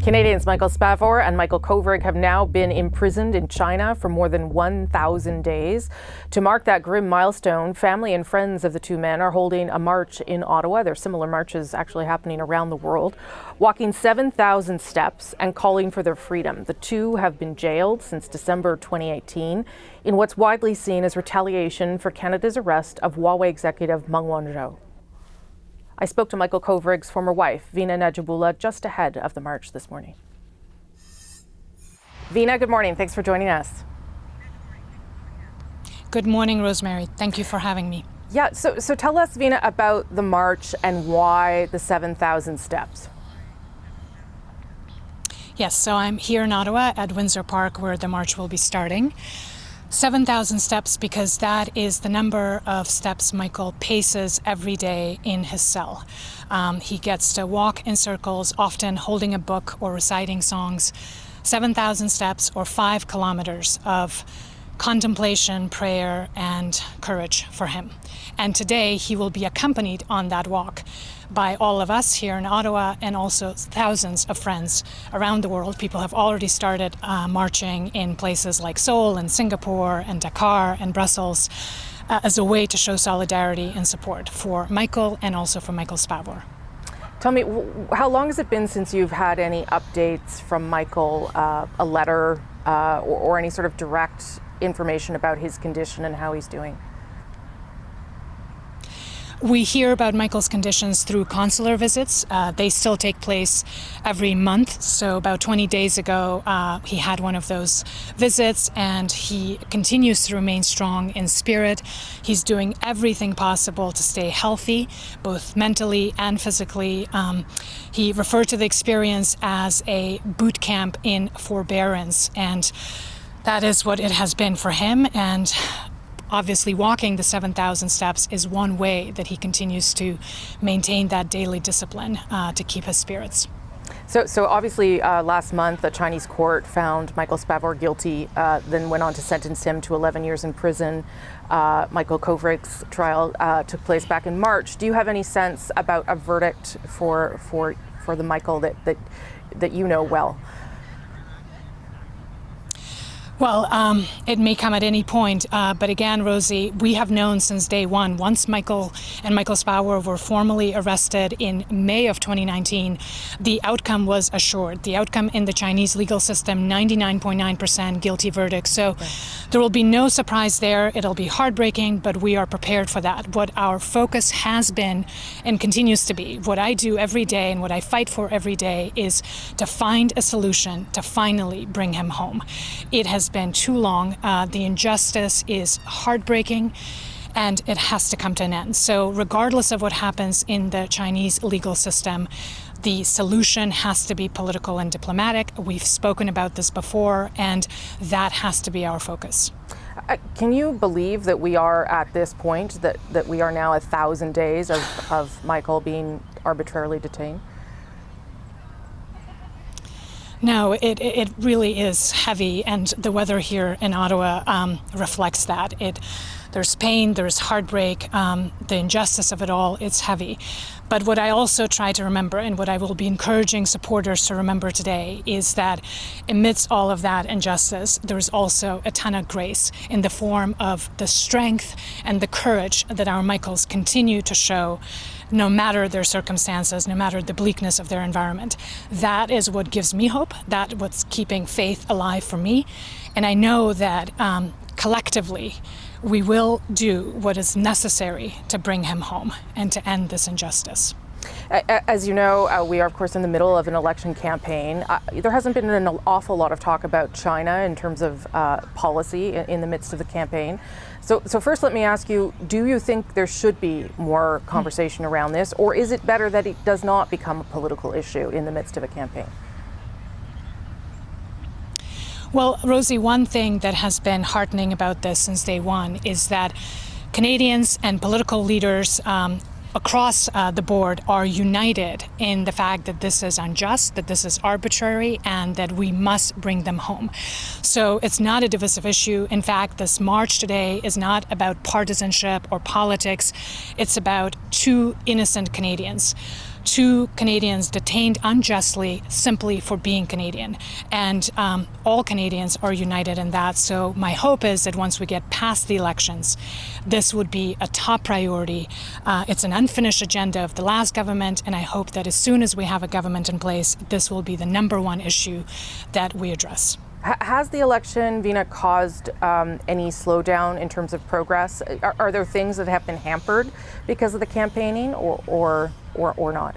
Canadians Michael Spavor and Michael Kovrig have now been imprisoned in China for more than 1,000 days. To mark that grim milestone, family and friends of the two men are holding a march in Ottawa. There are similar marches actually happening around the world, walking 7,000 steps and calling for their freedom. The two have been jailed since December 2018 in what's widely seen as retaliation for Canada's arrest of Huawei executive Meng Wanzhou. I spoke to Michael Kovrig's former wife, Vina Nadjibulla, just ahead of the march this morning. Vina, good morning. Thanks for joining us. Good morning, Rosemary. Thank you for having me. Yeah, so tell us, Vina, about the march and why the 7,000 steps. Yes, so I'm here in Ottawa at Windsor Park where the march will be starting. 7,000 steps because that is the number of steps Michael paces every day in his cell. He gets to walk in circles, often holding a book or reciting songs. 7,000 steps or 5 kilometers of contemplation, prayer, and courage for him. And today he will be accompanied on that walk by all of us here in Ottawa and also thousands of friends around the world. People have already started marching in places like Seoul and Singapore and Dakar and Brussels as a way to show solidarity and support for Michael and also for Michael Spavor. Tell me, how long has it been since you've had any updates from Michael, a letter or any sort of direct information about his condition and how he's doing? We hear about Michael's conditions through consular visits. They still take place every month. So about 20 days ago, he had one of those visits and he continues to remain strong in spirit. He's doing everything possible to stay healthy, both mentally and physically. He referred to the experience as a boot camp in forbearance, and that is what it has been for him. And obviously, walking the 7,000 steps is one way that he continues to maintain that daily discipline to keep his spirits. So obviously, last month, a Chinese court found Michael Spavor guilty, then went on to sentence him to 11 years in prison. Michael Kovrig's trial took place back in March. Do you have any sense about a verdict for the Michael that you know well? Well, it may come at any point, but again, Rosie, we have known since day one, once Michael and Michael Spavor were formally arrested in May of 2019, the outcome was assured. The outcome in the Chinese legal system, 99.9% guilty verdict. So there will be no surprise there. It'll be heartbreaking, but we are prepared for that. What our focus has been and continues to be, what I do every day and what I fight for every day is to find a solution to finally bring him home. It has been too long. The injustice is heartbreaking and it has to come to an end. So regardless of what happens in the Chinese legal system, the solution has to be political and diplomatic. We've spoken about this before, and that has to be our focus. Can you believe that we are at this point, that we are now 1,000 days of Michael being arbitrarily detained? No, it really is heavy, and the weather here in Ottawa reflects that. There's pain, there's heartbreak, the injustice of it all, it's heavy. But what I also try to remember, and what I will be encouraging supporters to remember today, is that amidst all of that injustice, there's also a ton of grace in the form of the strength and the courage that our Michaels continue to show, no matter their circumstances, no matter the bleakness of their environment. That is what gives me hope. That's what's keeping faith alive for me. And I know that collectively, we will do what is necessary to bring him home and to end this injustice. As you know, we are, of course, in the middle of an election campaign. There hasn't been an awful lot of talk about China in terms of policy in the midst of the campaign. So first, let me ask you, do you think there should be more conversation around this, or is it better that it does not become a political issue in the midst of a campaign? Well, Rosie, one thing that has been heartening about this since day one is that Canadians and political leaders across the board are united in the fact that this is unjust, that this is arbitrary, and that we must bring them home. So it's not a divisive issue. In fact, this march today is not about partisanship or politics. It's about two innocent Canadians 2 Canadians detained unjustly simply for being Canadian. And all Canadians are united in that. So my hope is that once we get past the elections, this would be a top priority. It's an unfinished agenda of the last government, and I hope that as soon as we have a government in place, this will be the #1 issue that we address. Has the election, Vina, caused any slowdown in terms of progress? Are there things that have been hampered because of the campaigning, or not?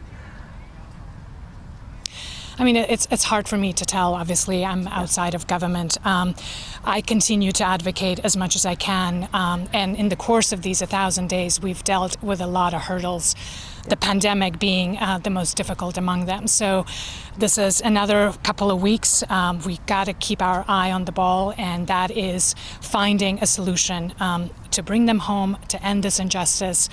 I mean, it's hard for me to tell. Obviously, I'm outside of government. I continue to advocate as much as I can. And in the course of these 1,000 days, we've dealt with a lot of hurdles, the pandemic being the most difficult among them. So this is another couple of weeks. We got to keep our eye on the ball, and that is finding a solution to bring them home, to end this injustice.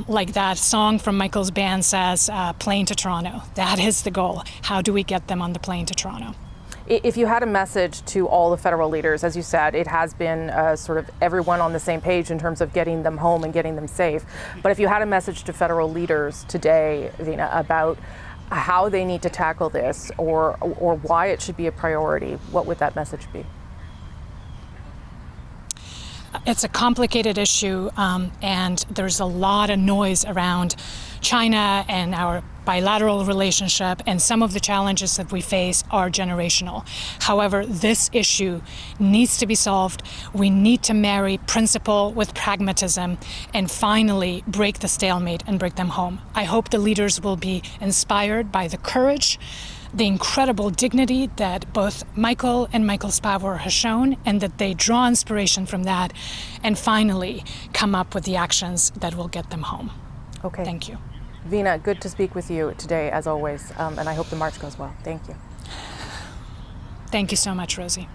Like that song from Michael's band says, plane to Toronto. That is the goal. How do we get them on the plane to Toronto? If you had a message to all the federal leaders, as you said, it has been sort of everyone on the same page in terms of getting them home and getting them safe. But if you had a message to federal leaders today, Vina, about how they need to tackle this or why it should be a priority, what would that message be? It's a complicated issue, and there's a lot of noise around China and our bilateral relationship, and some of the challenges that we face are generational. However, this issue needs to be solved. We need to marry principle with pragmatism and finally break the stalemate and bring them home. I hope the leaders will be inspired by the courage, the incredible dignity that both Michael and Michael Spavor has shown, and that they draw inspiration from that and finally come up with the actions that will get them home. Okay. Thank you. Vina, good to speak with you today, as always, and I hope the march goes well. Thank you. Thank you so much, Rosie.